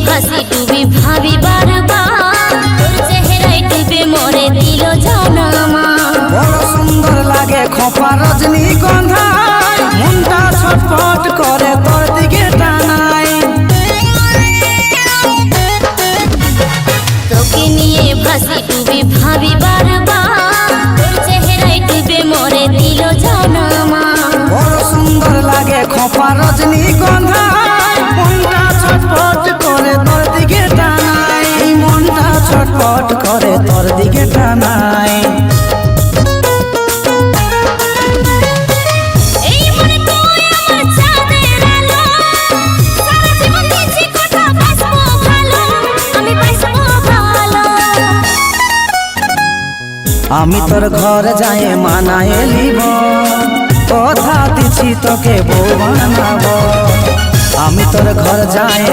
ভাসি ডুবি ভাবি বারবার তোর চেহারায় ডুবে মরে দিল জানা মা। বড় সুন্দর লাগে খোপা রজনীগন্ধা, মনটা ছটফট করে তোর দিকে টানাই। তোকে নিয়ে ভাসি ডুবি ভাবি বারবার তোর চেহারায় ডুবে মরে দিল জানা মা। বড় সুন্দর লাগে খোপা রজনীগন্ধা, মনটা ছটফট করে তোর দিকে টানাই। মনটা ছটফট করে তোর দিকে টানাই। আমি তোর ঘর যাই মানায় লিব, কথা দিছি তোকে বউ বানাবো। আমি তোর ঘর যাই